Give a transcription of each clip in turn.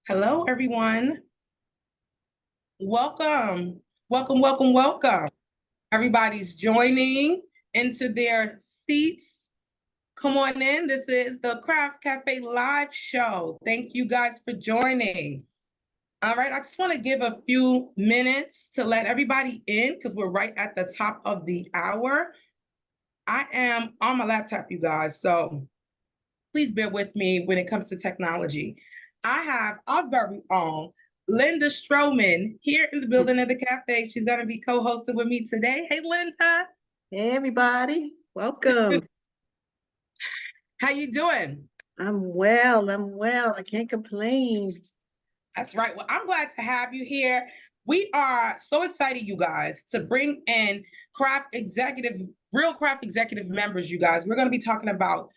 Hello, everyone. Welcome, welcome, welcome, welcome. Everybody's joining into their seats. Come on in. This is the Craft Cafe live show. Thank you guys for joining. All right, I just want to give a few minutes to let everybody in because we're right at the top of the hour. I am on my laptop, you guys, so please bear with me when it comes to technology. I have our very own Linda Stroman here in the building of the cafe. She's going to be co-hosting with me today. Hey, Linda. Hey, everybody. Welcome. How you doing? I'm well. I can't complain. That's right. Well, I'm glad to have you here. We are so excited, you guys, to bring in real craft executive members, you guys. We're going to be talking about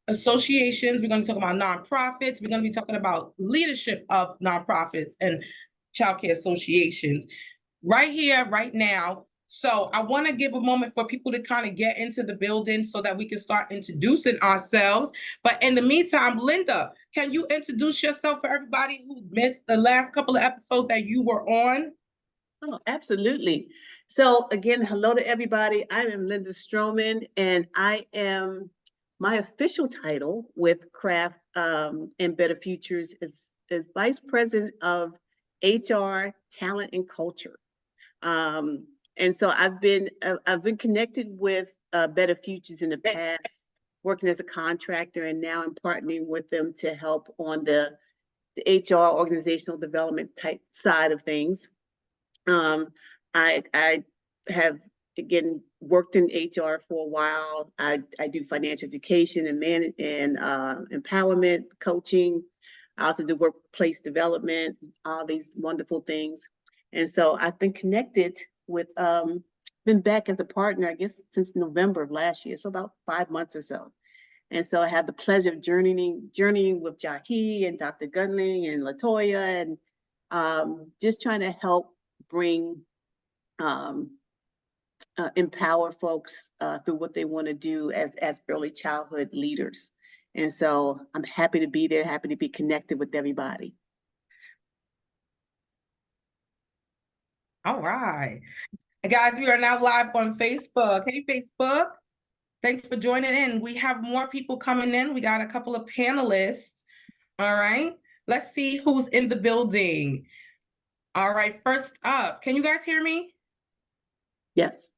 associations. We're going to talk about nonprofits. We're going to be talking about leadership of nonprofits and childcare associations right here, right now. So I want to give a moment for people to kind of get into the building so that we can start introducing ourselves. But in the meantime, Linda, can you introduce yourself for everybody who missed the last couple of episodes that you were on? Oh, absolutely. So again, hello to everybody. I am Linda Stroman, and my official title with Craft and Better Futures is Vice President of HR, Talent, and Culture. And so I've been connected with Better Futures in the past, working as a contractor, and now I'm partnering with them to help on the HR organizational development type side of things. I have again worked in HR for a while. I do financial education and empowerment coaching. I also do workplace development, all these wonderful things. And so I've been connected with, been back as a partner, I guess, since November of last year, so about 5 months or so. And so I had the pleasure of journeying with Jahi and Dr. Gunling and Latoya, and just trying to help bring, empower folks through what they want to do as early childhood leaders. And so I'm happy to be there, happy to be connected with everybody. All right. Guys, we are now live on Facebook. Hey, Facebook. Thanks for joining in. We have more people coming in. We got a couple of panelists. All right. Let's see who's in the building. All right. First up, can you guys hear me? Yes.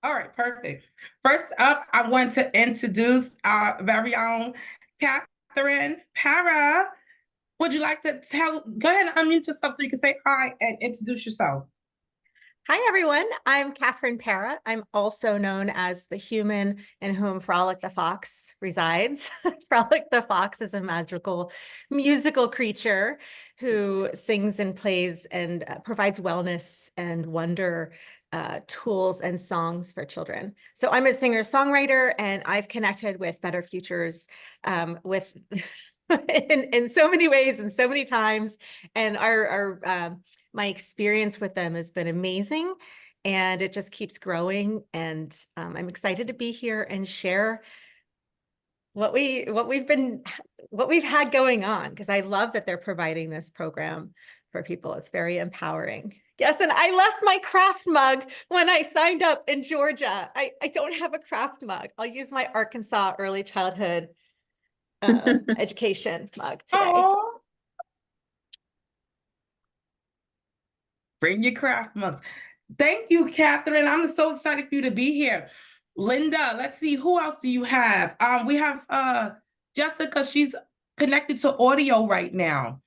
All right. Perfect. First up, I want to introduce our very own Kathryn Para. Would you like to go ahead and unmute yourself so you can say hi and introduce yourself? Hi, everyone. I'm Kathryn Para. I'm also known as the human in whom Frolic the fox resides. Frolic the fox is a magical musical creature who sings and plays and provides wellness and wonder tools and songs for children. So I'm a singer-songwriter, and I've connected with Better Futures with in so many ways and so many times. And my experience with them has been amazing, and it just keeps growing. And I'm excited to be here and share what we've had going on, because I love that they're providing this program for people. It's very empowering. Yes, and I left my craft mug when I signed up in Georgia. I don't have a craft mug. I'll use my Arkansas early childhood education mug today. Aww. Bring your craft mugs. Thank you, Kathryn. I'm so excited for you to be here. Linda, let's see, who else do you have? We have Yessika. She's connected to audio right now.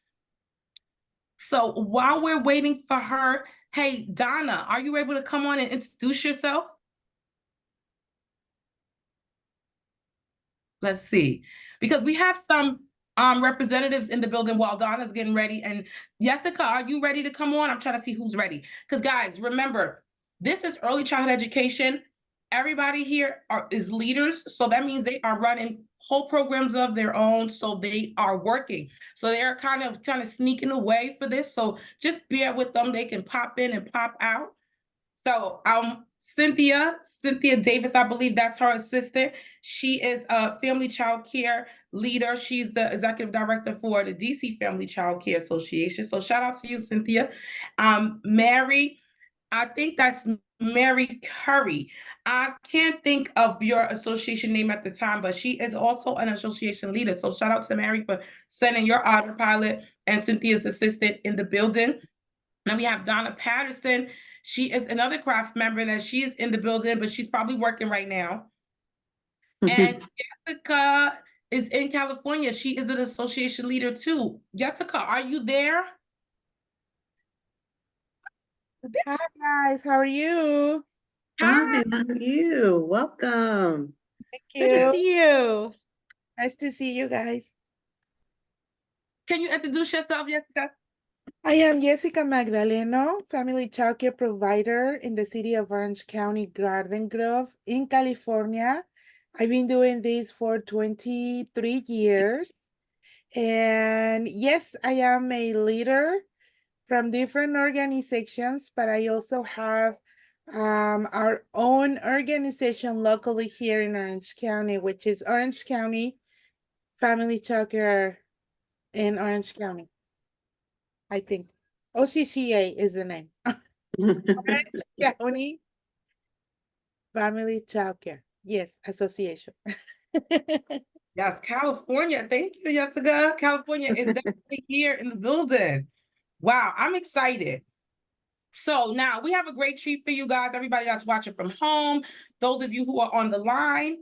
So while we're waiting for her, hey, Donna, are you able to come on and introduce yourself? Let's see, because we have some representatives in the building while Donna's getting ready. And Yessika, are you ready to come on? I'm trying to see who's ready. Because guys, remember, this is early childhood education. Everybody here is leaders. So that means they are running whole programs of their own. So they are working. So they're kind of sneaking away for this. So just bear with them. They can pop in and pop out. So Cynthia Davis, I believe that's her assistant. She is a family child care leader. She's the executive director for the DC Family Child Care Association. So shout out to you, Cynthia. Mary, I think that's Mary Curry. I can't think of your association name at the time, but she is also an association leader. So shout out to Mary for sending your autopilot and Cynthia's assistant in the building. And we have Donna Patterson. She is another craft member that she is in the building, but she's probably working right now. And Yessika is in California. She is an association leader too. Yessika, are you there? Hi guys, how are you? Hi, how are you? Welcome. Thank Good to you. see you. Nice to see you guys. Can you introduce yourself, Yessika? I am Yessika Magdaleno, family childcare provider in the city of Orange County, Garden Grove in California. I've been doing this for 23 years. And yes, I am a leader from different organizations, but I also have our own organization locally here in Orange County, which is Orange County Family Childcare in Orange County, I think. OCCA is the name. Orange County Family Childcare. Yes, Association. Yes, California. Thank you, Yessika. California is definitely here in the building. Wow, I'm excited. So now we have a great treat for you guys, everybody that's watching from home, those of you who are on the line.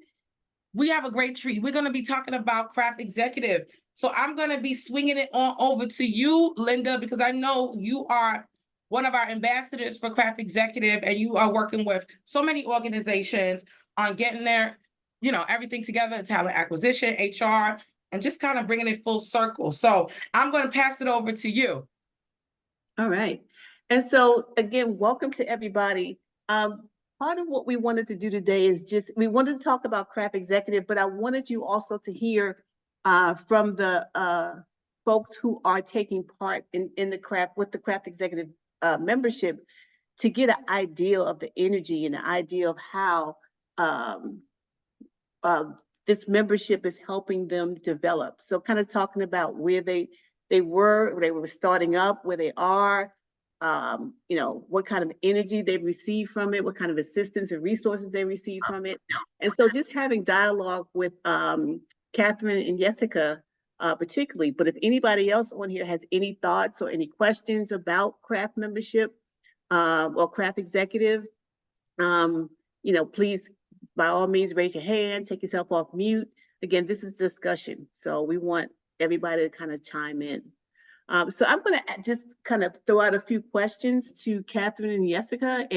We have a great treat. We're going to be talking about craft executive. So I'm going to be swinging it on over to you, Linda, because I know you are one of our ambassadors for craft executive, and you are working with so many organizations on getting their, everything together, talent acquisition, HR, and just kind of bringing it full circle. So I'm going to pass it over to you. All right. And so again, welcome to everybody. Part of what we wanted to do today is we wanted to talk about craft executive, but I wanted you also to hear from the folks who are taking part in the craft with the craft executive membership, to get an idea of the energy and the idea of how this membership is helping them develop. So kind of talking about where they were starting up, where they are, what kind of energy they receive from it, what kind of assistance and resources they receive from it. And so just having dialogue with Kathryn and Yessika particularly, but if anybody else on here has any thoughts or any questions about craft membership or craft executive, please, by all means, raise your hand, take yourself off mute. Again, this is discussion, so we want everybody to kind of chime in. So I'm going to just kind of throw out a few questions to Kathryn and Yessika,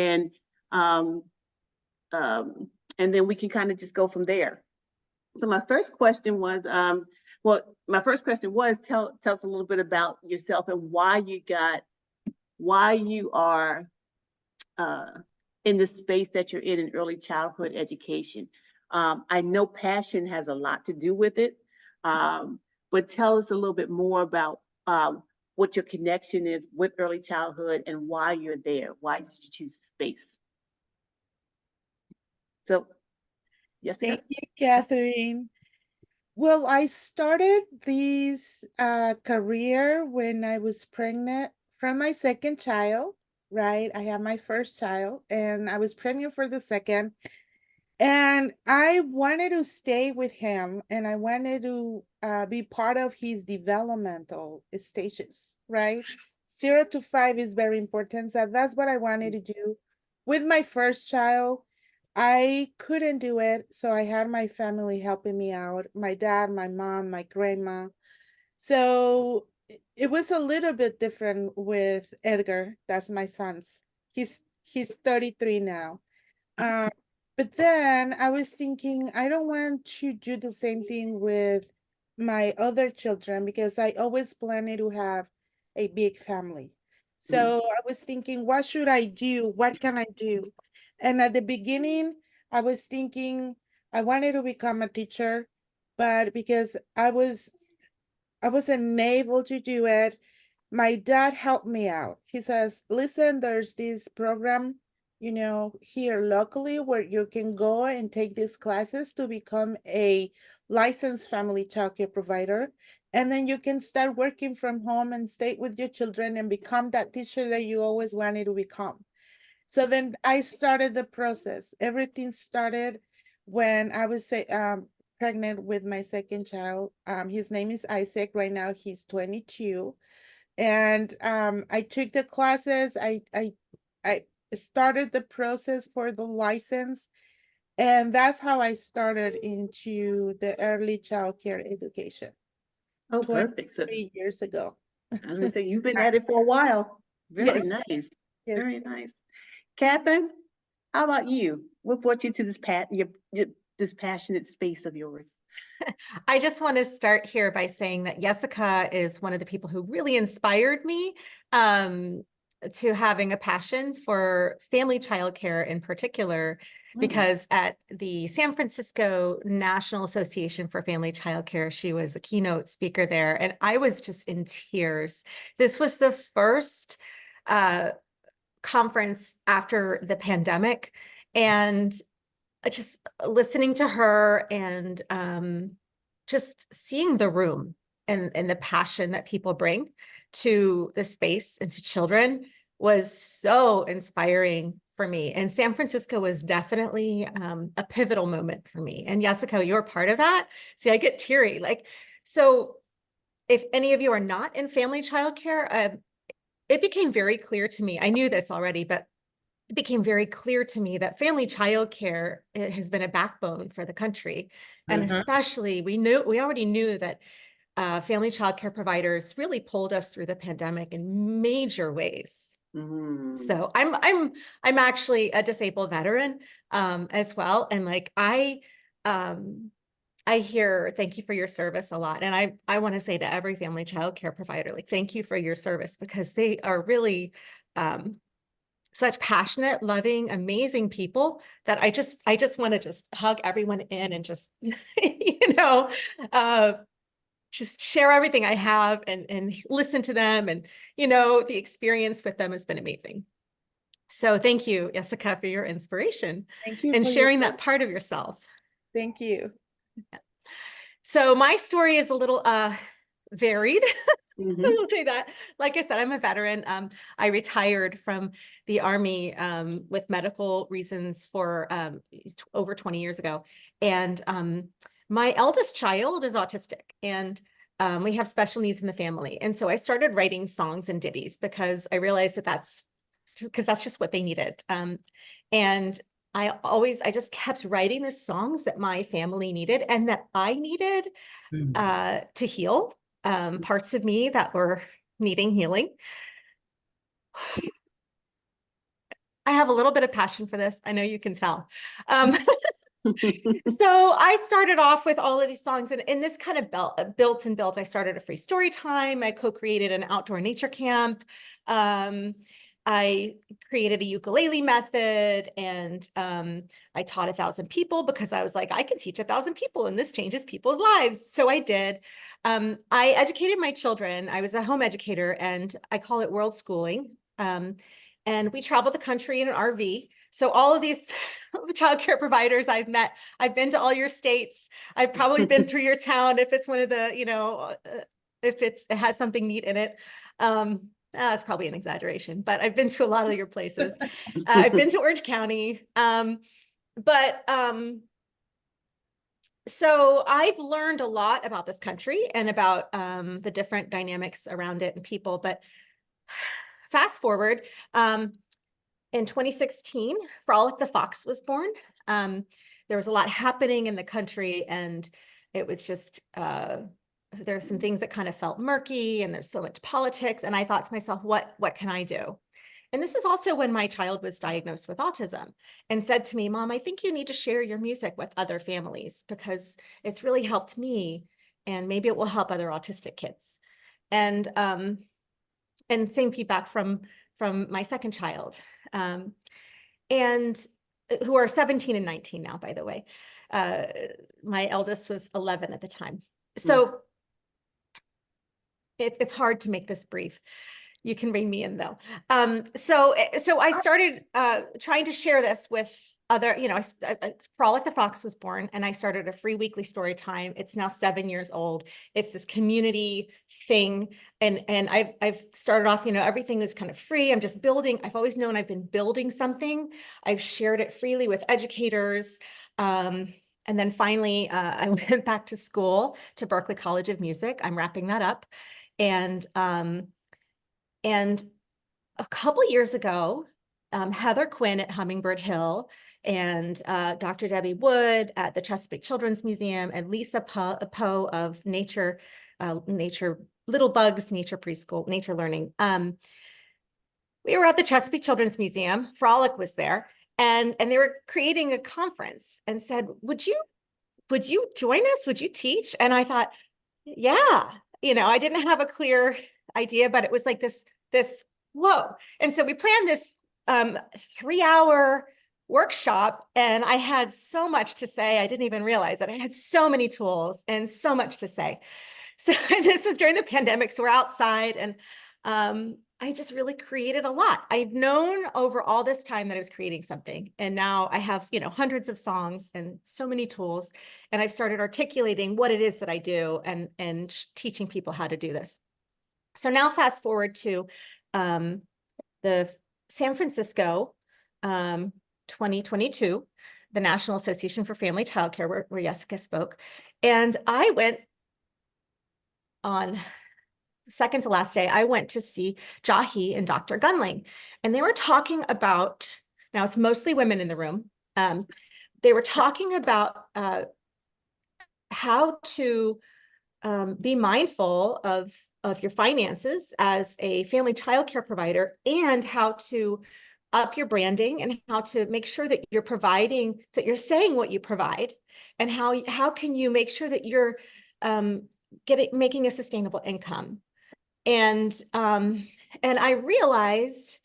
and then we can kind of just go from there. So my first question was, tell us a little bit about yourself and why you are in the space that you're in early childhood education. I know passion has a lot to do with it, but tell us a little bit more about what your connection is with early childhood and why you're there. Why did you choose space? So, yes. Thank you, Kathryn. Well, I started this career when I was pregnant from my second child, right? I had my first child and I was pregnant for the second. And I wanted to stay with him and I wanted to be part of his developmental stages, right? 0 to 5 is very important. So that's what I wanted to do. With my first child, I couldn't do it. So I had my family helping me out, my dad, my mom, my grandma. So it was a little bit different with Edgar. That's my son's. He's 33 now. But then I was thinking, I don't want to do the same thing with my other children because I always planned to have a big family. So I was thinking, what should I do? What can I do? And at the beginning, I was thinking I wanted to become a teacher, but because I wasn't able to do it, my dad helped me out. He says, listen, there's this program you know, here locally where you can go and take these classes to become a licensed family childcare provider. And then you can start working from home and stay with your children and become that teacher that you always wanted to become. So then I started the process. Everything started when I was pregnant with my second child. His name is Isaac. Right now he's 22. And I took the classes. I started the process for the license. And that's how I started into the early child care education Oh, perfect. So 23 years ago. I was gonna say, you've been at it for a while. Very Yes, nice. yes. Very nice. Kathryn, how about you? What brought you to this passionate space of yours? I just want to start here by saying that Yessika is one of the people who really inspired me to having a passion for family childcare in particular, because at the San Francisco National Association for Family Childcare, she was a keynote speaker there, and I was just in tears. This was the first conference after the pandemic, and just listening to her and just seeing the room and the passion that people bring to the space and to children was so inspiring for me. And San Francisco was definitely a pivotal moment for me. And Yessika, you're part of that. See, I get teary. Like, so if any of you are not in family childcare, it became very clear to me. I knew this already, but it became very clear to me that family childcare has been a backbone for the country. And especially, we already knew that family childcare providers really pulled us through the pandemic in major ways. So I'm actually a disabled veteran as well. And like I hear thank you for your service a lot. And I want to say to every family childcare provider, like, thank you for your service, because they are really such passionate, loving, amazing people that I just want to just hug everyone in and just, you know, just share everything I have and listen to them. And, you know, the experience with them has been amazing. So thank you, Yessika, for your inspiration Thank you and for sharing that part of yourself. Thank you. So my story is a little varied. We'll say that. Like I said, I'm a veteran. I retired from the Army with medical reasons for over 20 years ago. And my eldest child is autistic, and we have special needs in the family. And so I started writing songs and ditties because I realized that that's just what they needed. And I just kept writing the songs that my family needed and that I needed to heal parts of me that were needing healing. I have a little bit of passion for this. I know you can tell. So I started off with all of these songs, and this kind of built and built. I started a free story time. I co-created an outdoor nature camp. I created a ukulele method, and I taught 1,000 people because I was like, I can teach 1,000 people and this changes people's lives. So I did. I educated my children. I was a home educator, and I call it world schooling. And we traveled the country in an RV. So all of these childcare providers I've met, I've been to all your states. I've probably been through your town if it's one of the, you know, if it has something neat in it. That's probably an exaggeration, but I've been to a lot of your places. I've been to Orange County. So I've learned a lot about this country and about the different dynamics around it and people. But fast forward, in 2016, Frolic the fox was born. There was a lot happening in the country, and it was just, there's some things that kind of felt murky, and there's so much politics. And I thought to myself, what can I do? And this is also when my child was diagnosed with autism and said to me, Mom, I think you need to share your music with other families because it's really helped me, and maybe it will help other autistic kids. And same feedback from my second child, and who are 17 and 19 now, by the way. My eldest was 11 at the time. So it's hard to make this brief. You can bring me in though. So I started trying to share this with other, Frolic the Fox was born, and I started a free weekly story time. It's now 7 years old. It's this community thing. And I've started off, everything is kind of free. I'm just building. I've always known I've been building something. I've shared it freely with educators. And then finally, I went back to school to Berklee College of Music. I'm wrapping that up. And a couple years ago, Heather Quinn at Hummingbird Hill and Dr. Debbie Wood at the Chesapeake Children's Museum and Lisa Poe of Nature Little Bugs Nature Preschool, Nature Learning. We were at the Chesapeake Children's Museum. Frolic was there, and they were creating a conference and said, would you join us? Would you teach? And I thought, yeah, I didn't have a clear idea, but it was like this whoa. And so we planned this 3-hour workshop, and I had so much to say. I didn't even realize that I had so many tools and so much to say. So this is during the pandemic, so we're outside, and I just really created a lot. I've known over all this time that I was creating something, and now I have, hundreds of songs and so many tools, and I've started articulating what it is that I do and teaching people how to do this. So now fast forward to the San Francisco 2022, the National Association for Family Childcare, where Yessika spoke. And I went on second to last day, I went to see Jahi and Dr. Gunling, and they were talking about, now it's mostly women in the room. They were talking about how to be mindful of your finances as a family childcare provider, and how to up your branding, and how to make sure that you're providing, that you're saying what you provide, and how can you make sure that you're making a sustainable income. And I realized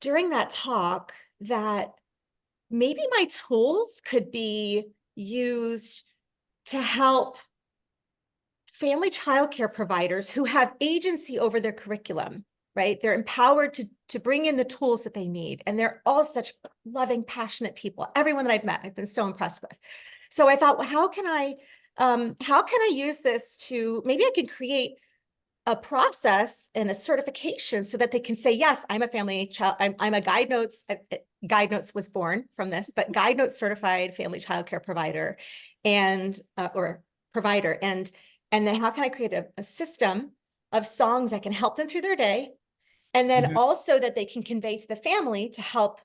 during that talk that maybe my tools could be used to help family childcare providers who have agency over their curriculum, right? They're empowered to bring in the tools that they need. And they're all such loving, passionate people. Everyone that I've met, I've been so impressed with. So I thought, well, how can I use this to, maybe I can create a process and a certification so that they can say, yes, I'm a family child, I'm a Guide Notes was born from this, but Guide Notes certified family childcare provider and or provider. And then how can I create a system of songs that can help them through their day, and then also that they can convey to the family to help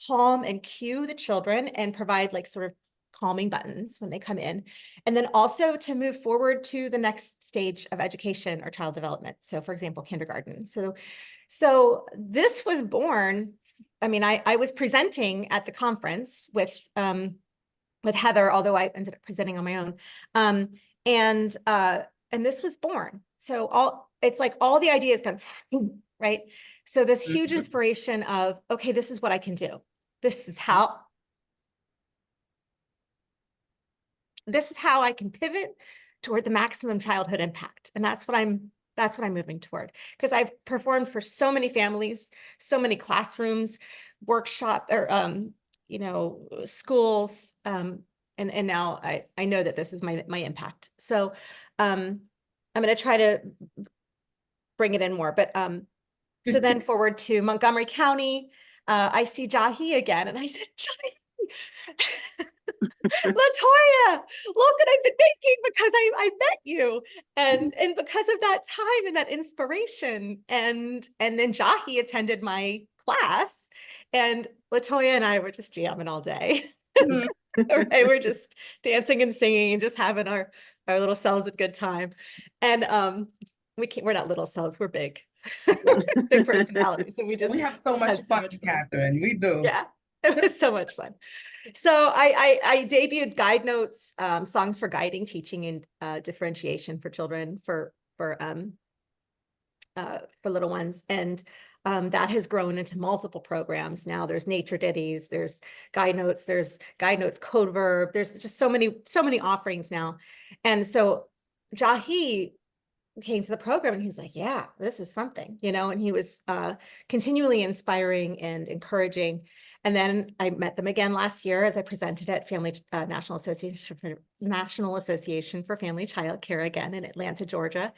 calm and cue the children and provide like sort of calming buttons when they come in, and then also to move forward to the next stage of education or child development. So for example, kindergarten. So this was born, I mean, I was presenting at the conference with Heather, although I ended up presenting on my own. And this was born. So it's like all the ideas kind of, right? So this huge inspiration of, okay, this is what I can do. This is how I can pivot toward the maximum childhood impact. And that's what I'm moving toward, because I've performed for so many families, so many classrooms, workshop, or schools. And now I know that this is my impact. So I'm going to try to bring it in more. But so then forward to Montgomery County, I see Jahi again, and I said, Jahi, Latoya, look what I've been making because I met you, and because of that time and that inspiration, and then Jahi attended my class, and Latoya and I were just jamming all day. Right, we're just dancing and singing and just having our little selves a good time. And we're not little selves, we're big. Big personalities. And we have so much fun, Kathryn. We do. Yeah, it was so much fun. So I debuted Guide Notes, songs for guiding, teaching, and differentiation for children, for little ones. And that has grown into multiple programs. Now there's nature ditties, there's Guide Notes code verb. There's just so many offerings now. And so Jahi came to the program and he was like, yeah, this is something, you know, and he was continually inspiring and encouraging. And then I met them again last year as I presented at National Association for Family Childcare again in Atlanta, Georgia.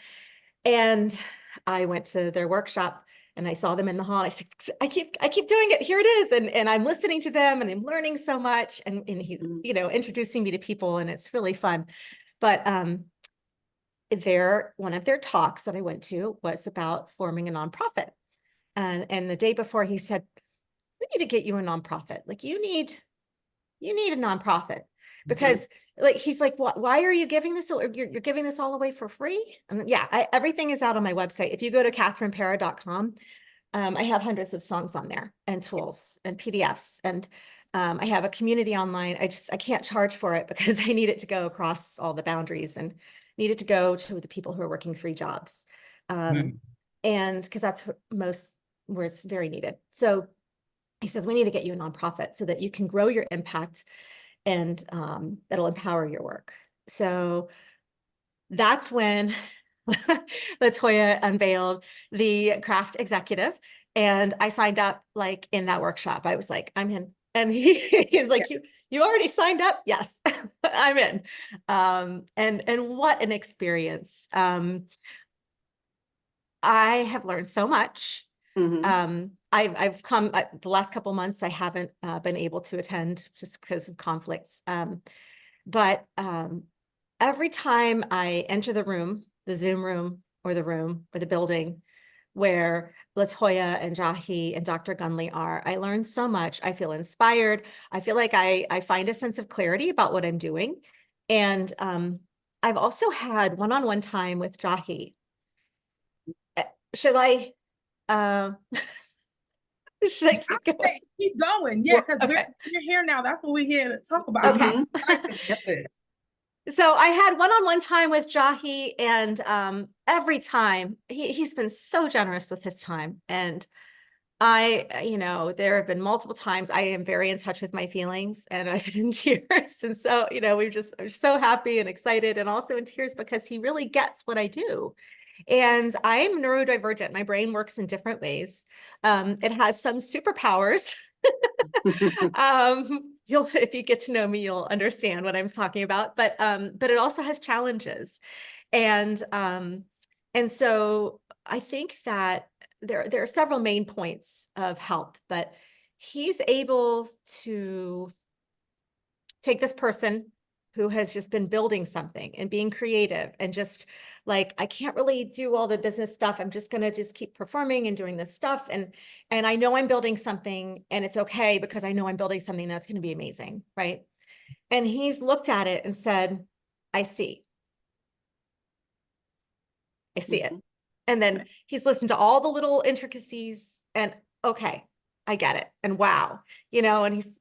And I went to their workshop and I saw them in the hall. And I said, I keep doing it. Here it is. And I'm listening to them and I'm learning so much. And he's, you know, introducing me to people and it's really fun. But one of their talks that I went to was about forming a nonprofit. And the day before he said, we need to get you a nonprofit. Like you need a nonprofit because like, he's like, why are you giving this? You're giving this all away for free. And yeah, everything is out on my website. If you go to kathrynpera.com, I have hundreds of songs on there and tools and PDFs. And I have a community online. I can't charge for it because I need it to go across all the boundaries and need it to go to the people who are working 3 jobs. And because that's where it's very needed. So he says, we need to get you a nonprofit so that you can grow your impact and that'll empower your work. So that's when Latoya unveiled the craft executive and I signed up like in that workshop. I was like, I'm in. And he's like, you already signed up? Yes, I'm in. And what an experience. I have learned so much. I've come the last couple months, I haven't been able to attend just because of conflicts. But every time I enter the room, the Zoom room or the building where Latoya and Jahi and Dr. Gunley are, I learn so much. I feel inspired. I feel like I find a sense of clarity about what I'm doing. And I've also had one-on-one time with Jahi. Should I should I keep going? Okay, keep going. Yeah, because Okay. we're here now. That's what we're here to talk about. Okay. So I had one-on-one time with Jahi, and every time he's been so generous with his time. And there have been multiple times I am very in touch with my feelings and I've been in tears. And so, I'm so happy and excited and also in tears because he really gets what I do. And I am neurodivergent. My brain works in different ways. It has some superpowers. If you get to know me, you'll understand what I'm talking about, but it also has challenges. And so I think that there are several main points of help, but he's able to take this person who has just been building something and being creative and just like, I can't really do all the business stuff. I'm just going to just keep performing and doing this stuff. And I know I'm building something and it's okay because I know I'm building something that's going to be amazing. Right. And he's looked at it and said, I see it. And then he's listened to all the little intricacies and okay, I get it. And wow, and he's,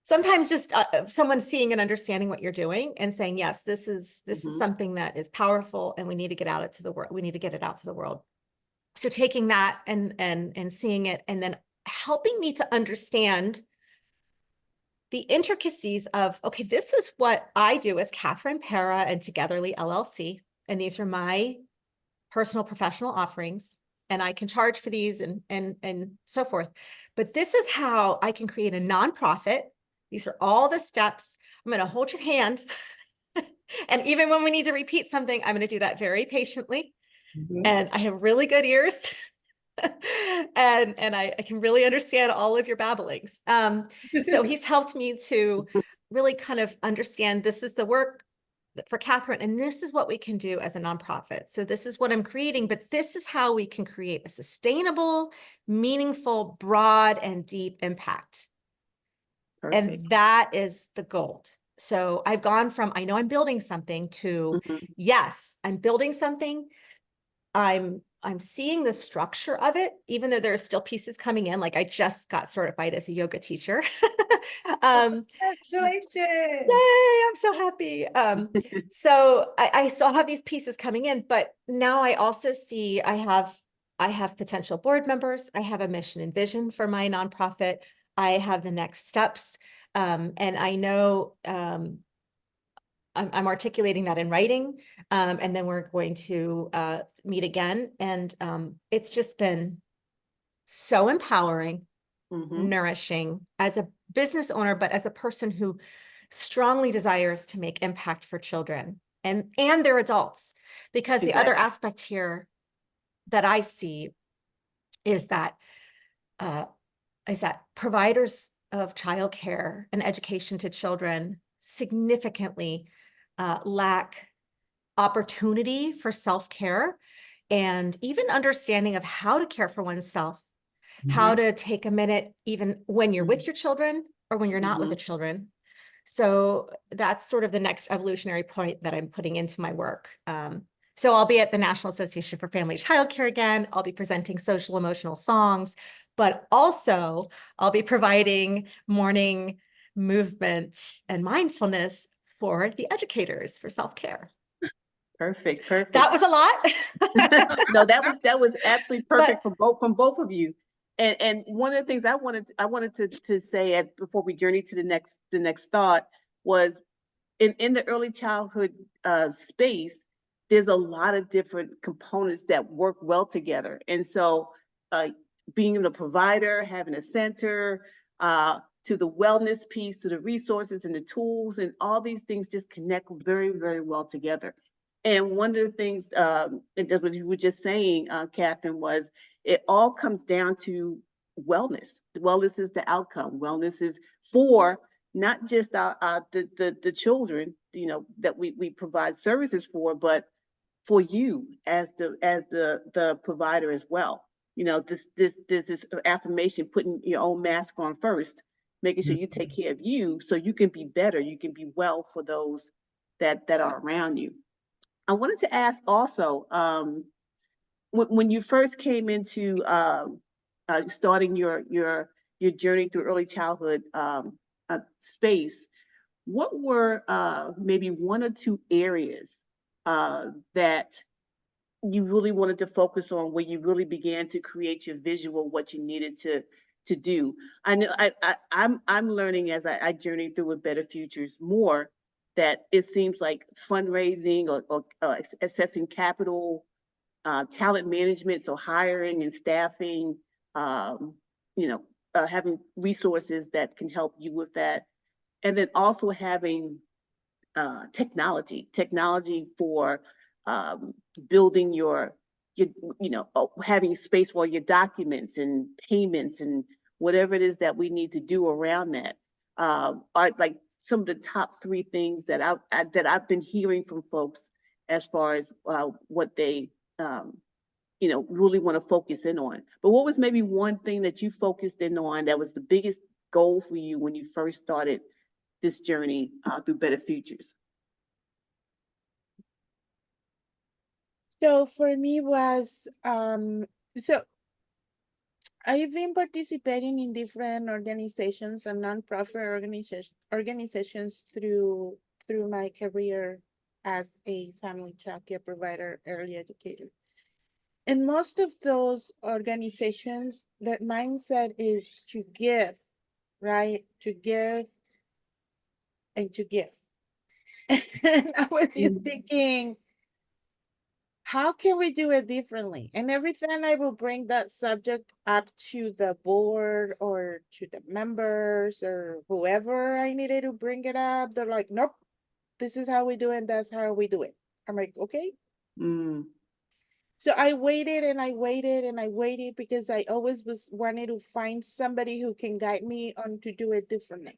sometimes just someone seeing and understanding what you're doing and saying, yes, this is something that is powerful and we need to get out to the world. We need to get it out to the world. So taking that and seeing it and then helping me to understand the intricacies of, okay, this is what I do as Kathryn Pera and Togetherly LLC. And these are my personal professional offerings. And I can charge for these and so forth. But this is how I can create a nonprofit. These are all the steps. I'm going to hold your hand. And even when we need to repeat something, I'm going to do that very patiently. And I have really good ears. and I can really understand all of your babblings. So he's helped me to really kind of understand this is the work for Kathryn, and this is what we can do as a nonprofit. So this is what I'm creating, but this is how we can create a sustainable, meaningful, broad, and deep impact. Perfect. And that is the gold. So I've gone from, I know I'm building something to, yes, I'm building something. I'm seeing the structure of it, even though there are still pieces coming in. Like I just got certified as a yoga teacher. Congratulations. Yay, I'm so happy. So I still have these pieces coming in, but now I also see I have potential board members. I have a mission and vision for my nonprofit. I have the next steps. And I know I'm articulating that in writing, and then we're going to meet again. And it's just been so empowering, nourishing as a business owner, but as a person who strongly desires to make impact for children and their adults. Because the other aspect here that I see is that providers of childcare and education to children significantly lack opportunity for self-care and even understanding of how to care for oneself, how to take a minute even when you're with your children or when you're not with the children. So that's sort of the next evolutionary point that I'm putting into my work. So I'll be at the National Association for Family Childcare again. I'll be presenting social emotional songs, but also I'll be providing morning movement and mindfulness for the educators for self-care. Perfect, perfect. That was a lot. No, that was absolutely perfect from both of you. And one of the things I wanted to say before we journey to the next thought was in the early childhood space, there's a lot of different components that work well together. And so being a provider, having a center, to the wellness piece, to the resources and the tools, and all these things just connect very, very well together. And one of the things, and that's what you were just saying, Kathryn, was it all comes down to wellness. Wellness is the outcome. Wellness is for not just the children, you know, that we provide services for, but for you as the provider as well. You know, this affirmation, putting your own mask on first, making sure you take care of you so you can be better, you can be well for those that are around you. I wanted to ask also, when you first came into starting your journey through early childhood space, what were maybe one or two areas that you really wanted to focus on, where you really began to create your visual, what you needed to do? I know I'm learning as I journey through with Better Futures more, that it seems like fundraising or assessing capital, talent management, so hiring and staffing, you know, having resources that can help you with that. And then also having technology for building your you know, having space for your documents and payments and whatever it is that we need to do around that, are like some of the top three things that I've been hearing from folks as far as what they you know, really want to focus in on. But what was maybe one thing that you focused in on that was the biggest goal for you when you first started this journey through Better Futures? So for me was so I've been participating in different organizations and nonprofit organizations through my career as a family childcare provider, early educator. And most of those organizations, their mindset is to give, right? To give and to give. And I was just thinking, how can we do it differently? And every time I will bring that subject up to the board or to the members or whoever I needed to bring it up, they're like, nope, this is how we do it. That's how we do it. I'm like, okay. So I waited and I waited and I waited because I always was wanted to find somebody who can guide me on to do it differently.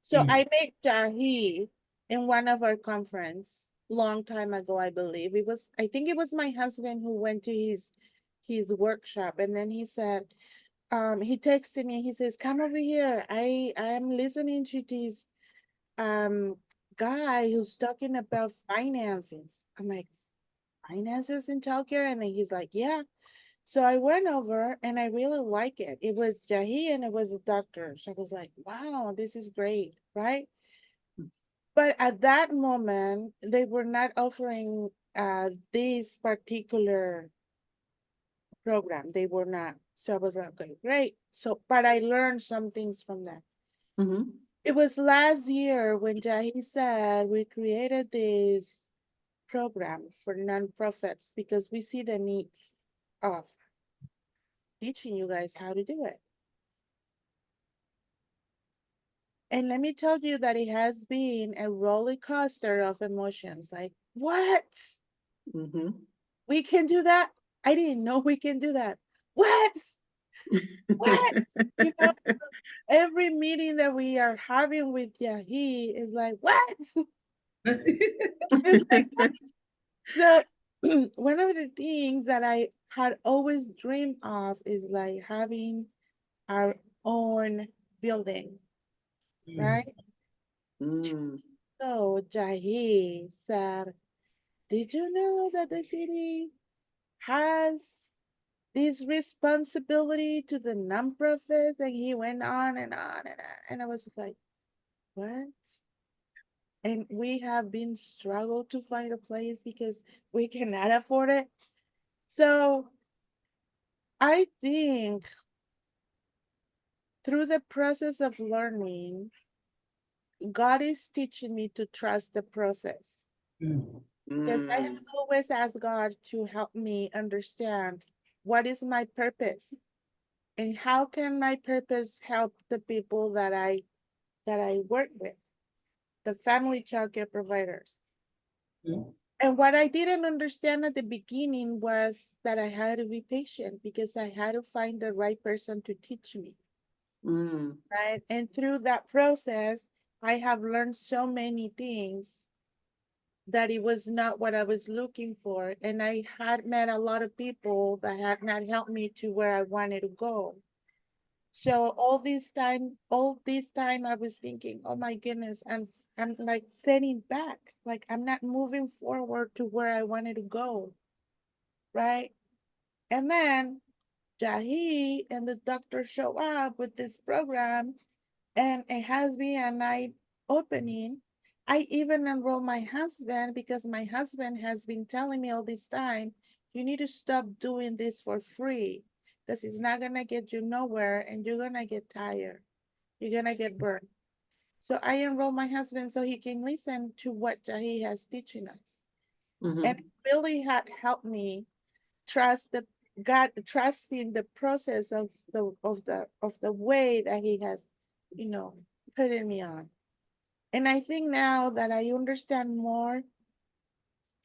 So I met Jahi in one of our conference long time ago, I believe. I think it was my husband who went to his workshop, and then he said, he texted me, he says, come over here. I am listening to this guy who's talking about finances. I'm like, finances in childcare? And then he's like, yeah. So I went over and I really like it. It was Jahi and it was a doctor. So I was like, wow, this is great, right? But at that moment, they were not offering this particular program. They were not. So I was like, okay, great. So, but I learned some things from that. It was last year when Jahi said we created this program for nonprofits because we see the needs of teaching you guys how to do it. And let me tell you that it has been a roller coaster of emotions. Like, what? Mm-hmm. We can do that? I didn't know we can do that. What? What? You know, every meeting that we are having with Yahi is like, what? It's like, what? So one of the things that I had always dreamed of is like having our own building, right? Mm. So Jahi said, did you know that the city has this responsibility to the nonprofits? And he went on and on and on. And I was just like, what? And we have been struggled to find a place because we cannot afford it. So I think through the process of learning, God is teaching me to trust the process. Because I have Mm. always asked God to help me understand what is my purpose and how can my purpose help the people that I work with, the family childcare providers. And what I didn't understand at the beginning was that I had to be patient because I had to find the right person to teach me, Mm. right? And through that process, I have learned so many things that it was not what I was looking for. And I had met a lot of people that had not helped me to where I wanted to go. So all this time I was thinking, oh my goodness, I'm like setting back. Like I'm not moving forward to where I wanted to go. Right. And then Jahi and the doctor show up with this program and it has been a night opening. I even enrolled my husband because my husband has been telling me all this time, you need to stop doing this for free because it's not gonna get you nowhere and you're gonna get tired. You're gonna get burned. So I enrolled my husband so he can listen to what Jahi has teaching us. And Mm-hmm. it really had helped me trust the God, trusting the process of the way that He has, putting me on. And I think now that I understand more,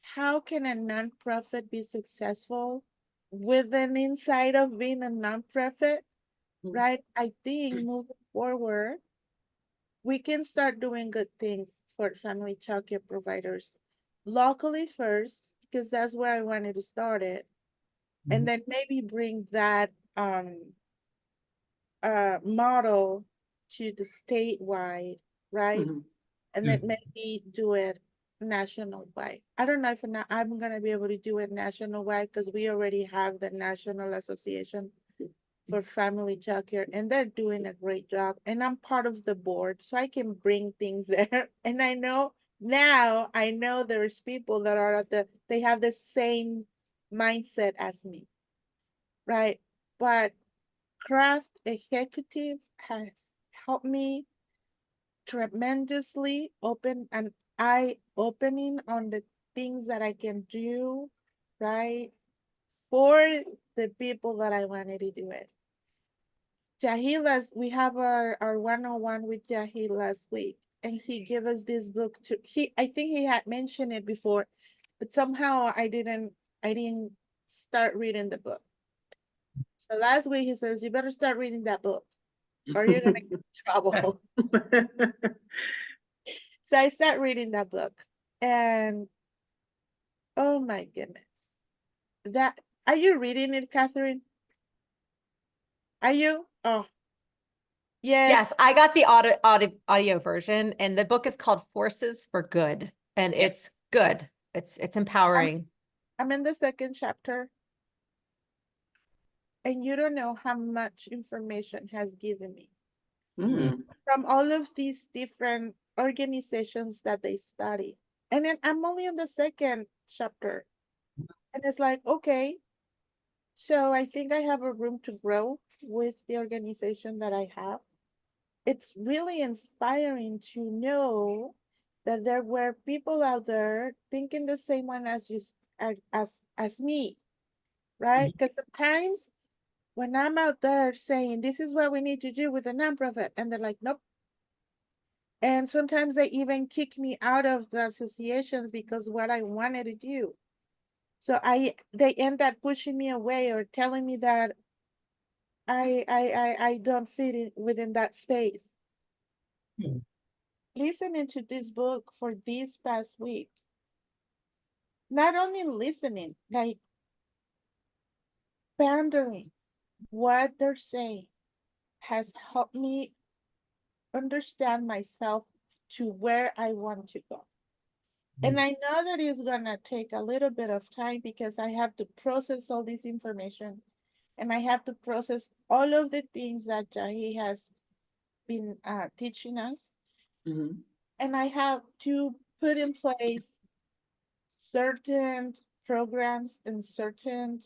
how can a nonprofit be successful with an inside of being a nonprofit, right? I think moving forward, we can start doing good things for family childcare providers locally first, because that's where I wanted to start it. And then maybe bring that model to the statewide, right? Mm-hmm. And then maybe do it national wide. I don't know if I'm gonna be able to do it national wide because we already have the National Association for Family Childcare, and they're doing a great job. And I'm part of the board, so I can bring things there. And I know there's people that are they have the same mindset as me, right? But Craft Executive has helped me tremendously, open an eye opening on the things that I can do, right? For the people that I wanted to do it. We have our one-on-one with Jahil last week, and he gave us this book to I think he had mentioned it before, but somehow I didn't start reading the book. So last week he says, you better start reading that book or you're gonna get in trouble. So I start reading that book, and oh my goodness. That Are you reading it, Kathryn? Are you? Oh, Yes, yes. I got the audio version, and the book is called Forces for Good, and Yeah. it's good. It's I'm empowering. I'm in the second chapter, and you don't know how much information has given me Mm. from all of these different organizations that they study. And then I'm only on the second chapter. And it's like, okay, so I think I have a room to grow with the organization that I have. it's really inspiring to know that there were people out there thinking the same one as you as me, right? Because sometimes when I'm out there saying this is what we need to do with a nonprofit, and they're like, nope. And sometimes they even kick me out of the associations because what I wanted to do. So they end up pushing me away or telling me that I don't fit in within that space. Hmm. Listening to this book for this past week, not only listening, like pondering what they're saying has helped me understand myself to where I want to go. And I know that it's gonna take a little bit of time because I have to process all this information and I have to process all of the things that Jahi has been teaching us. Mhm. And I have to put in place certain programs and certain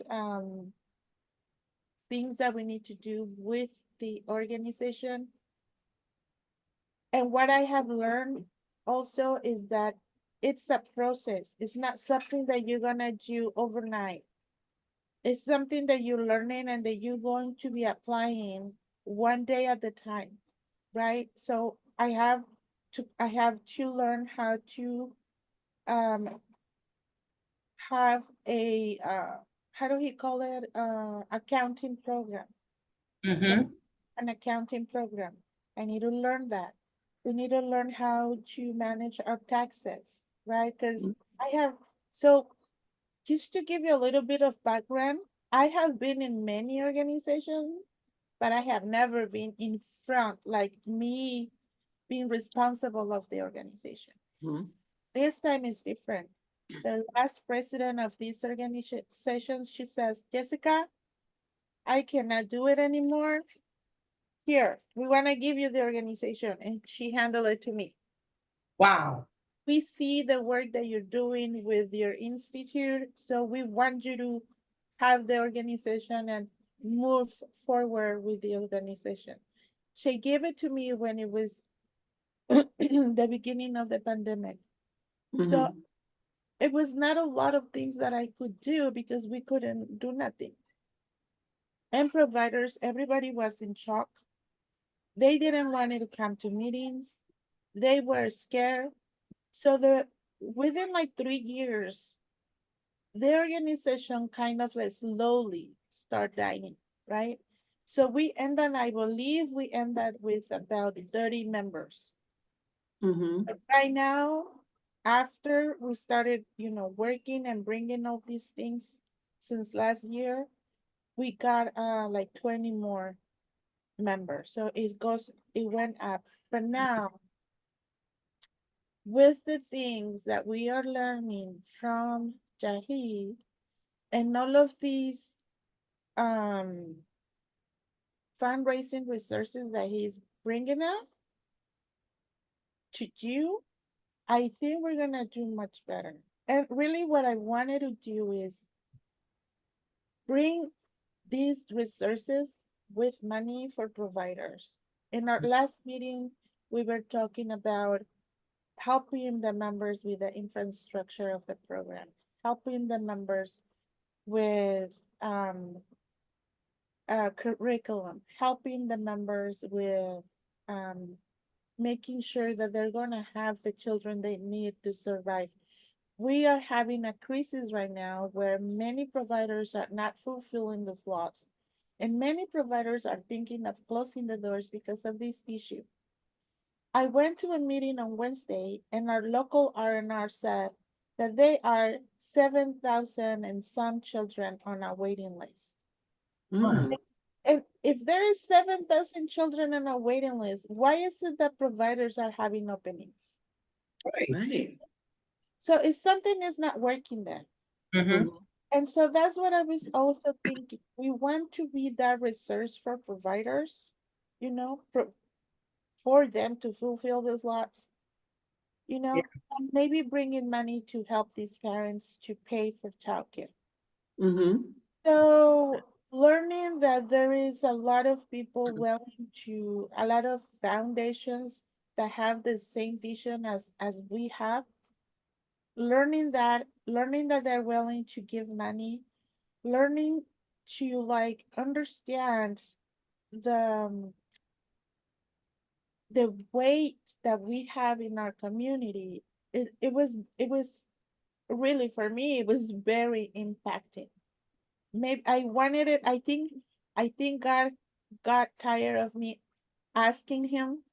things that we need to do with the organization. And what I have learned also is that it's a process. It's not something that you're gonna do overnight. It's something that you're learning and that you're going to be applying one day at a time, right? So I have to learn how to um have a how do we call it, accounting program, Mm-hmm. an accounting program. I need to learn that. We need to learn how to manage our taxes, right? Because Mhm. I have, so just to give you a little bit of background, I have been in many organizations, but I have never been in front, like me being responsible of the organization. Mhm. This time is different. The last president of this organization, she says, Yessika, I cannot do it anymore. Here, we want to give you the organization. And she handled it to me. Wow. We see the work that you're doing with your institute. So we want you to have the organization and move forward with the organization. She gave it to me when it was the beginning of the pandemic. So Mhm. it was not a lot of things that I could do because we couldn't do nothing. And providers, everybody was in shock. They didn't want to come to meetings. They were scared. So within like 3 years, the organization kind of like slowly start dying, right? So I believe we ended with about 30 members. Mhm. But right now, after we started, working and bringing all these things since last year, we got like 20 more members. So it went up. But now, with the things that we are learning from Jahi and all of these um fundraising resources that he's bringing us to do, I think we're gonna do much better. And really, what I wanted to do is bring these resources with money for providers. In our last meeting, we were talking about helping the members with the infrastructure of the program, helping the members with curriculum, helping the members with um, making sure that they're going to have the children they need to survive. We are having a crisis right now where many providers are not fulfilling the slots, and many providers are thinking of closing the doors because of this issue. I went to a meeting on Wednesday, and our local R&R said that they are 7,000 and some children on a waiting list. Mhm. And if there is 7,000 children on a waiting list, why is it that providers are having openings? Right. Right. So if something is not working there. Mm-hmm. Mhm. And so that's what I was also thinking. We want to be that resource for providers, for them to fulfill those lots, Yeah. and maybe bring in money to help these parents to pay for childcare. Mhm. So learning that there is a lot of people willing to, a lot of foundations that have the same vision as we have. Learning that they're willing to give money, learning to like understand the the weight that we have in our community. It was really, for me, it was very impacting. Maybe I wanted it. I think God got tired of me asking him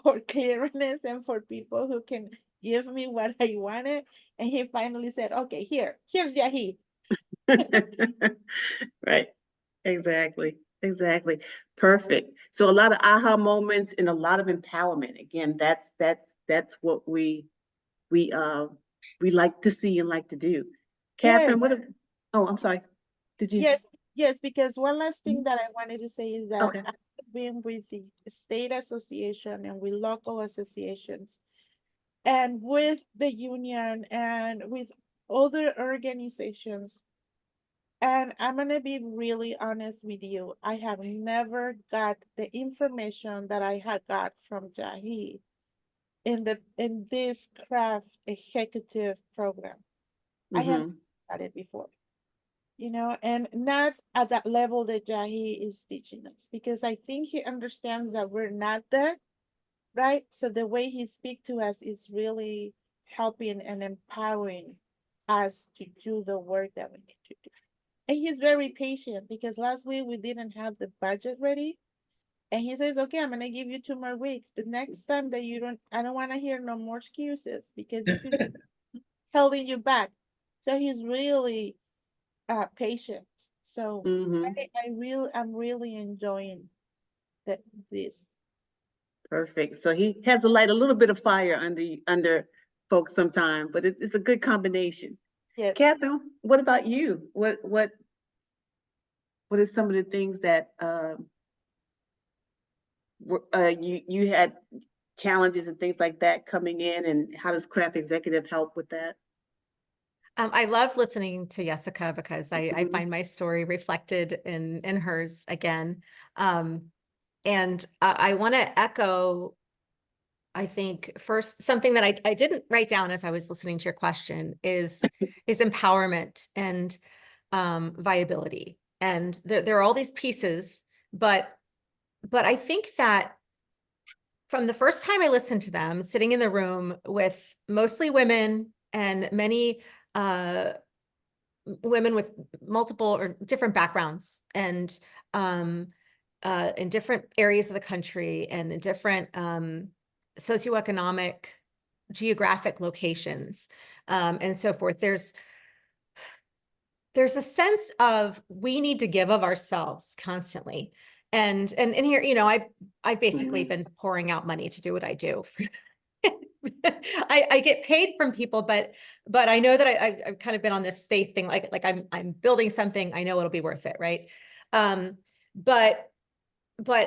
for clearness and for people who can give me what I wanted. And he finally said, okay, here's Yahi. Right. Exactly. Exactly. Perfect. So a lot of aha moments and a lot of empowerment. Again, that's what we like to see and like to do. Yes, Kathryn, oh, I'm sorry. Did you? yes, yes, because one last thing that I wanted to say is that Okay. I've been with the state association and with local associations and with the union and with other organizations. And I'm going to be really honest with you. I have never got the information that I had got from Jahi in this craft executive program. I have Mm-hmm. got it before, and not at that level that Jahi is teaching us, because I think he understands that we're not there, right? So the way he speaks to us is really helping and empowering us to do the work that we need to do. And he's very patient, because last week we didn't have the budget ready. And he says, okay, I'm gonna give you 2 more weeks. But next time that I don't want to hear no more excuses, because this is holding you back. So he's really patient. So Mm-hmm. I'm really enjoying this. Perfect. So he has to light a little bit of fire under folks sometime, but it's a good combination. Yes. Kathryn, what about you? What are some of the things that you had challenges and things like that coming in, and how does Craft Executive help with that? I love listening to Yessika because I Mhm. find my story reflected in hers again. And I want to echo, I think, first, something that I didn't write down as I was listening to your question is empowerment and viability. And there are all these pieces, but I think that from the first time I listened to them, sitting in the room with mostly women and many women with multiple or different backgrounds and in different areas of the country and in different socioeconomic, geographic locations, and so forth. There's a sense of we need to give of ourselves constantly. And here, I've basically been pouring out money to do what I do. I get paid from people, but I know that I've kind of been on this faith thing, like I'm building something, I know it'll be worth it, right? But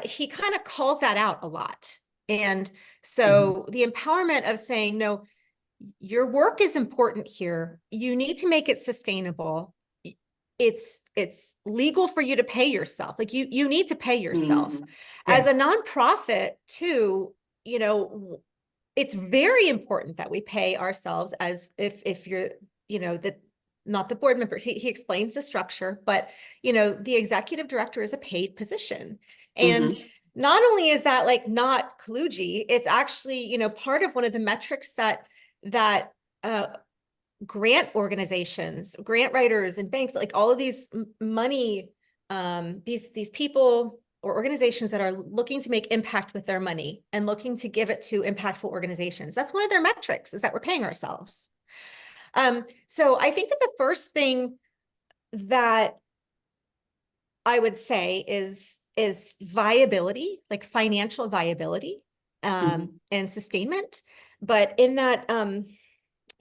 he kind of calls that out a lot. And so the empowerment of saying, no, your work is important here. You need to make it sustainable. It's legal for you to pay yourself. Like you need to pay yourself. Mhm. As a nonprofit too, it's very important that we pay ourselves, as if you're, not the board members. He explains the structure, but the executive director is a paid position. And not only is that like not kludgy, it's actually, part of one of the metrics that grant organizations, grant writers and banks, like all of these money, these people or organizations that are looking to make impact with their money and looking to give it to impactful organizations. That's one of their metrics, is that we're paying ourselves. So I think that the first thing that I would say is viability, like financial viability, and sustainment. But in that,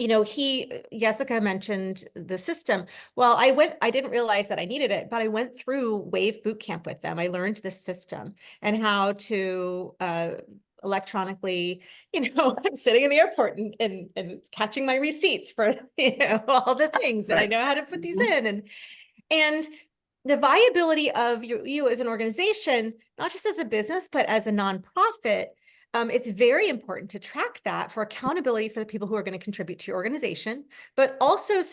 Yessika mentioned the system. Well, I didn't realize that I needed it, but I went through WAVE boot camp with them. I learned this system and how to electronically, I'm sitting in the airport and catching my receipts for, all the things, and I know how to put these in. And the viability of you as an organization, not just as a business, but as a nonprofit, it's very important to track that for accountability for the people who are going to contribute to your organization, but also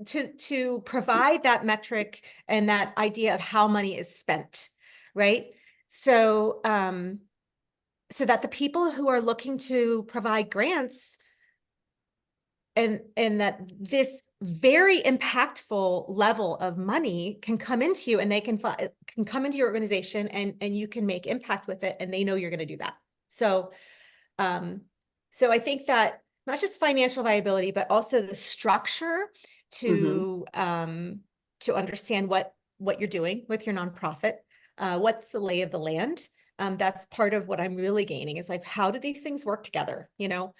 to provide that metric and that idea of how money is spent, right? So, so that the people who are looking to provide grants and that this very impactful level of money can come into you, and they can come into your organization, and you can make impact with it, and they know you're going to do that. So, so I think that not just financial viability, but also the structure to to understand what you're doing with your nonprofit, what's the lay of the land. That's part of what I'm really gaining, is like, how do these things work together? You know,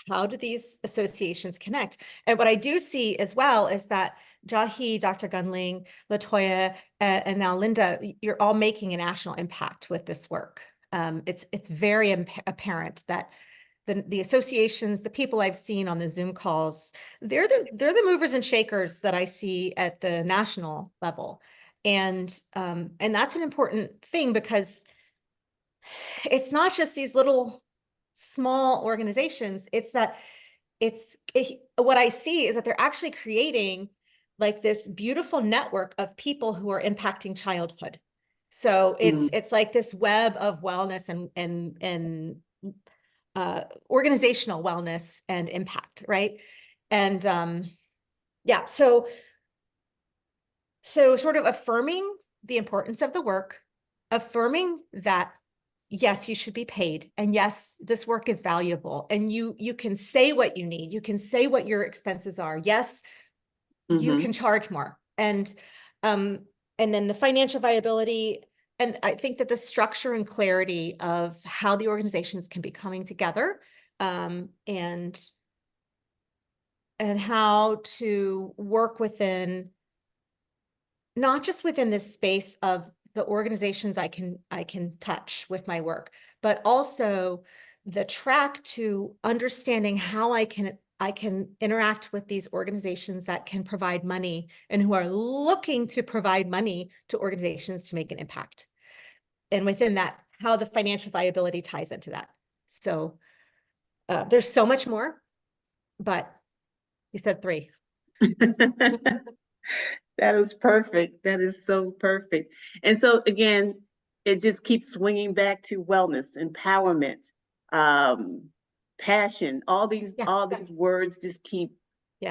how do these associations connect? And what I do see as well is that Jahi, Dr. Gunling, Latoya, and now Linda, you're all making a national impact with this work. It's very apparent that the associations, the people I've seen on the Zoom calls, they're the movers and shakers that I see at the national level. And that's an important thing, because it's not just these little small organizations. It's that what I see is that they're actually creating like this beautiful network of people who are impacting childhood. So it's like this web of wellness and organizational wellness and impact, right? And yeah, so sort of affirming the importance of the work, affirming that yes, you should be paid, and yes, this work is valuable, and you can say what you need, you can say what your expenses are. Yes, you can charge more, and then the financial viability. And I think that the structure and clarity of how the organizations can be coming together, and how to work within, not just within this space of the organizations I can touch with my work, but also the track to understanding how I can interact with these organizations that can provide money and who are looking to provide money to organizations to make an impact. And within that, how the financial viability ties into that. So there's so much more, but you said 3. That is perfect. That is so perfect. And so again, it just keeps swinging back to wellness, empowerment, passion. All these words just keep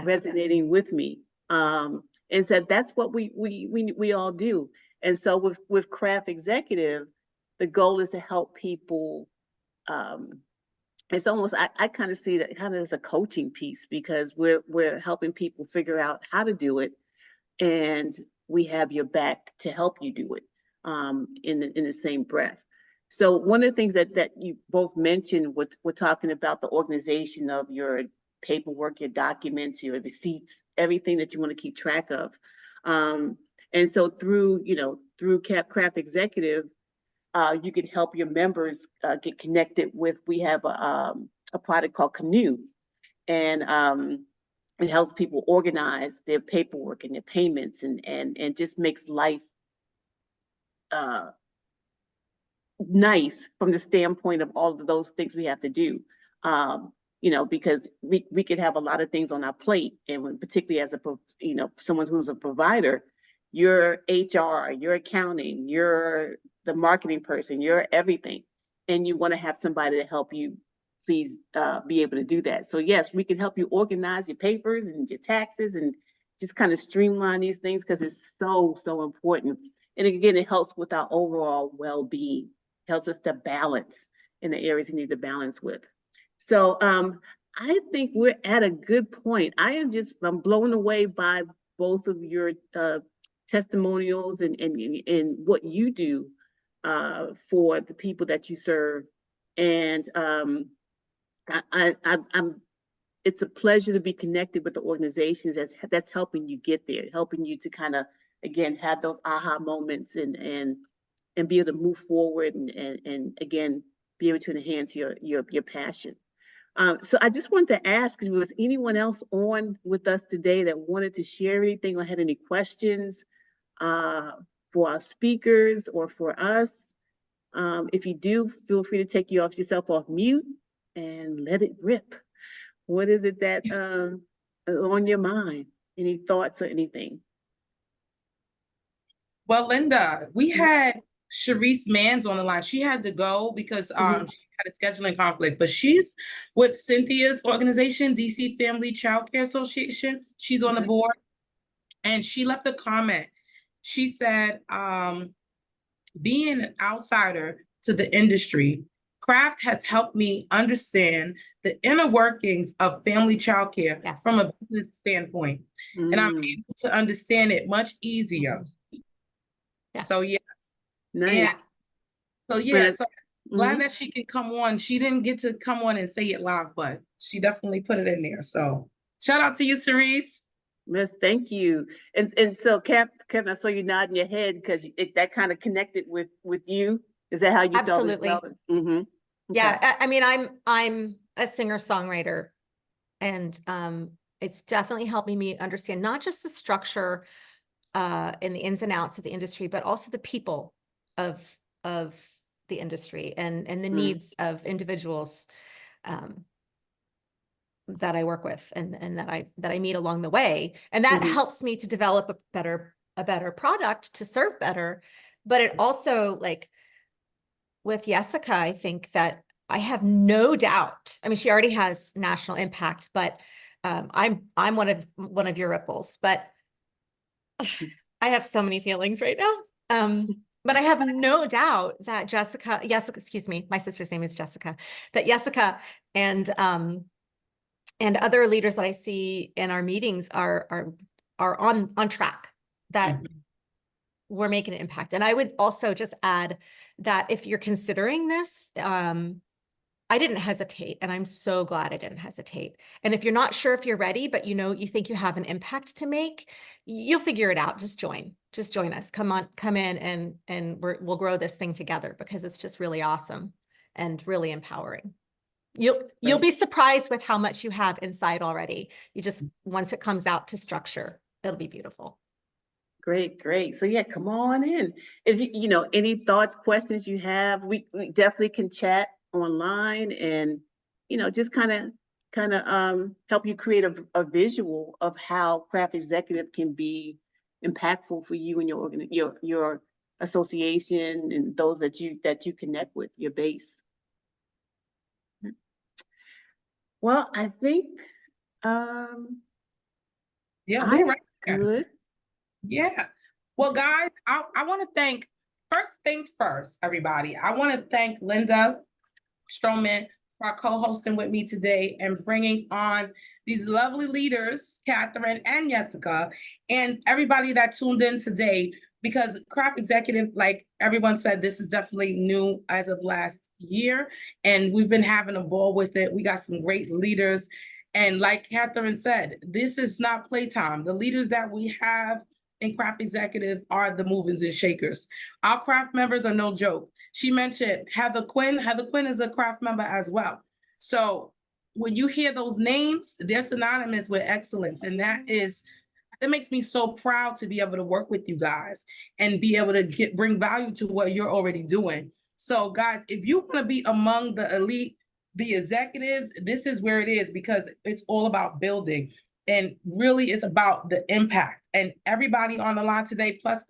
resonating with me. And so that's what we all do. And so with Craft Executive, the goal is to help people. It's almost, I kind of see that kind of as a coaching piece, because we're helping people figure out how to do it, and we have your back to help you do it in the same breath. So one of the things that you both mentioned, we're talking about the organization of your paperwork, your documents, your receipts, everything that you want to keep track of. And so through Craft Executive, you can help your members get connected with, we have a product called Canoe, and it helps people organize their paperwork and their payments, and just makes life nice from the standpoint of all of those things we have to do. Because we could have a lot of things on our plate, and particularly as someone who's a provider, you're HR, you're accounting, you're the marketing person, you're everything, and you want to have somebody to help you please be able to do that. So yes, we can help you organize your papers and your taxes, and just kind of streamline these things, because it's so important. And again, it helps with our overall well-being, helps us to balance in the areas we need to balance with. So I think we're at a good point. I'm blown away by both of your testimonials and what you do for the people that you serve. And it's a pleasure to be connected with the organizations that's helping you get there, helping you to kind of, again, have those aha moments and be able to move forward and again, be able to enhance your passion. So I just wanted to ask, was anyone else on with us today that wanted to share anything or had any questions for our speakers or for us? If you do, feel free to take yourself off mute and let it rip. What is it that on your mind? Any thoughts or anything? Well, Linda, we had Sharice Mans on the line. She had to go because she had a scheduling conflict, but she's with Cynthia's organization, DC Family Childcare Association. She's on the board, and she left a comment. She said, being an outsider to the industry, craft has helped me understand the inner workings of family childcare from a business standpoint, and I'm able to understand it much easier. So yeah, Nice. yeah. So yeah, so glad that she can come on. She didn't get to come on and say it live, but she definitely put it in there. So shout out to you, Cerise. Yes, thank you. And so, Kevin, I saw you nodding your head because that kind of connected with you. Is that how you felt as well? Absolutely. Yeah, I mean, I'm a singer-songwriter, and it's definitely helping me understand not just the structure and the ins and outs of the industry, but also the people of the industry and the needs of individuals that I work with and that I meet along the way. And that helps me to develop a better product to serve better. But it also, like with Yessika, I think that I have no doubt. I mean, she already has national impact, but I'm one of your ripples, but I have so many feelings right now. But I have no doubt that Yessika, excuse me, my sister's name is Jessica, that Yessika and other leaders that I see in our meetings are on track, that we're making an impact. And I would also just add that if you're considering this, I didn't hesitate, and I'm so glad I didn't hesitate. And if you're not sure if you're ready, but you think you have an impact to make, you'll figure it out. Just join us. Come in and we'll grow this thing together, because it's just really awesome and really empowering. You'll be surprised with how much you have inside already. Once it comes out to structure, it'll be beautiful. Great. So yeah, come on in. If any thoughts, questions you have, we definitely can chat online and just kind of help you create a visual of how craft executive can be impactful for you and your association and those that you connect with, your base. Well, I think yeah, we're right there. Good. Yeah. Well, guys, I want to thank, first things first, everybody. I want to thank Linda Stroman for co-hosting with me today and bringing on these lovely leaders, Kathryn and Yessika, and everybody that tuned in today, because Craft Executive, like everyone said, this is definitely new as of last year, and we've been having a ball with it. We got some great leaders, and like Kathryn said, this is not playtime. The leaders that we have in Craft Executive are the movers and shakers. Our craft members are no joke. She mentioned Heather Quinn. Heather Quinn is a craft member as well. So when you hear those names, they're synonymous with excellence. And that makes me so proud to be able to work with you guys and be able to bring value to what you're already doing. So guys, if you want to be among the elite, the executives, this is where it is, because it's all about building. And really it's about the impact. And everybody on the line today, plus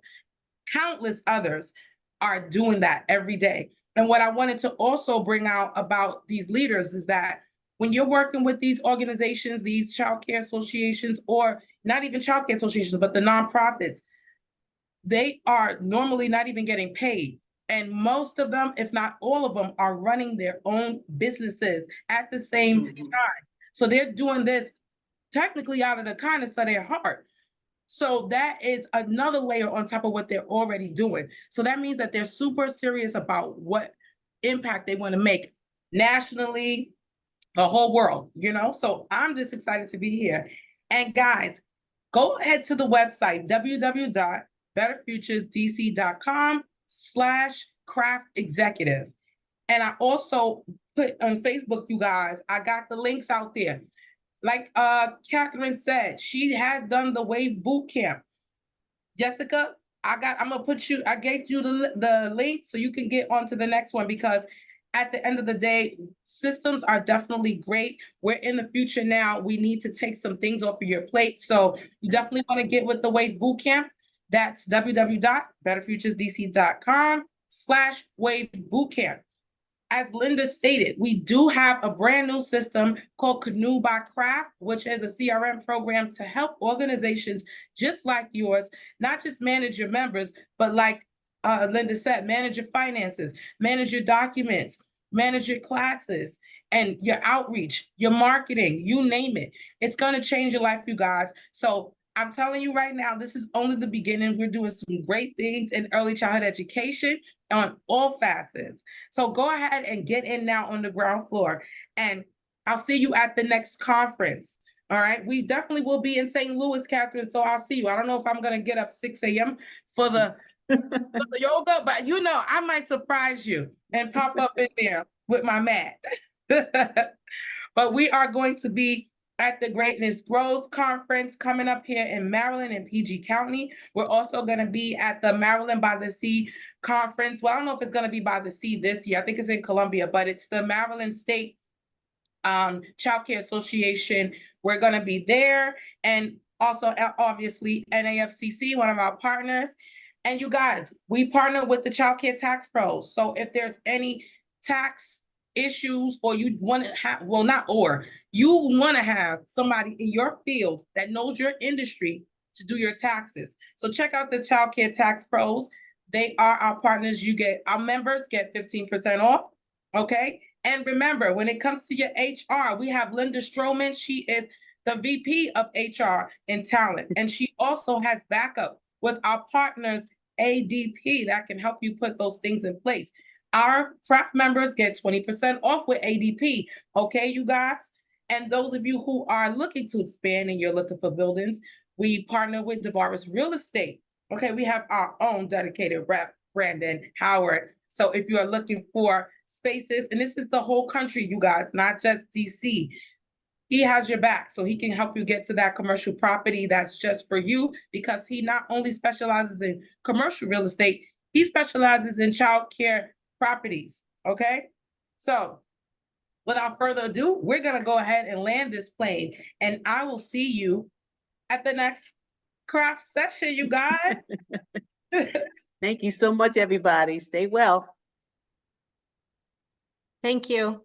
countless others, are doing that every day. And what I wanted to also bring out about these leaders is that when you're working with these organizations, these child care associations, or not even child care associations, but the nonprofits, they are normally not even getting paid. And most of them, if not all of them, are running their own businesses at the same time. So they're doing this technically out of the kindness of their heart. So that is another layer on top of what they're already doing. So that means that they're super serious about what impact they want to make nationally, the whole world, So I'm just excited to be here. And guys, go ahead to the website, www.betterfuturesdc.com/craft executive. And I also put on Facebook, you guys. I got the links out there. Like Kathryn said, she has done the Wave Boot Camp. Yessika, I gave you the link so you can get on to the next one, because at the end of the day, systems are definitely great. We're in the future now. We need to take some things off of your plate. So you definitely want to get with the Wave Boot Camp. That's www.betterfuturesdc.com/Wave Bootcamp. As Linda stated, we do have a brand new system called Canoe by Craft, which is a CRM program to help organizations just like yours, not just manage your members, but like Linda said, manage your finances, manage your documents, manage your classes, and your outreach, your marketing, you name it. It's going to change your life, you guys. So I'm telling you right now, this is only the beginning. We're doing some great things in early childhood education on all facets. So go ahead and get in now on the ground floor, and I'll see you at the next conference. All right. We definitely will be in St. Louis, Kathryn. So I'll see you. I don't know if I'm going to get up 6 a.m. for the yoga, but you know, I might surprise you and pop up in there with my mat. But we are going to be at the Greatness Grows Conference coming up here in Maryland and PG County. We're also going to be at the Maryland by the Sea Conference. Well, I don't know if it's going to be by the sea this year. I think it's in Columbia, but it's the Maryland State Childcare Association. We're going to be there. And also, obviously, NAFCC, one of our partners. And you guys, we partner with the Child Care Tax Pros. So if there's any tax issues, or you want to have, well, not or, you want to have somebody in your field that knows your industry to do your taxes. So check out the Child Care Tax Pros. They are our partners. Our members get 15% off. Okay. And remember, when it comes to your HR, we have Linda Stroman. She is the VP of HR and talent. And she also has backup with our partners, ADP, that can help you put those things in place. Our craft members get 20% off with ADP. Okay, you guys? And those of you who are looking to expand and you're looking for buildings, we partner with Devaris Real Estate. Okay, we have our own dedicated rep, Brandon Howard. So if you are looking for spaces, and this is the whole country, you guys, not just DC, he has your back, so he can help you get to that commercial property that's just for you, because he not only specializes in commercial real estate, he specializes in child care properties. Okay, so without further ado, we're going to go ahead and land this plane, and I will see you at the next craft session, you guys. Thank you so much, everybody. Stay well. Thank you.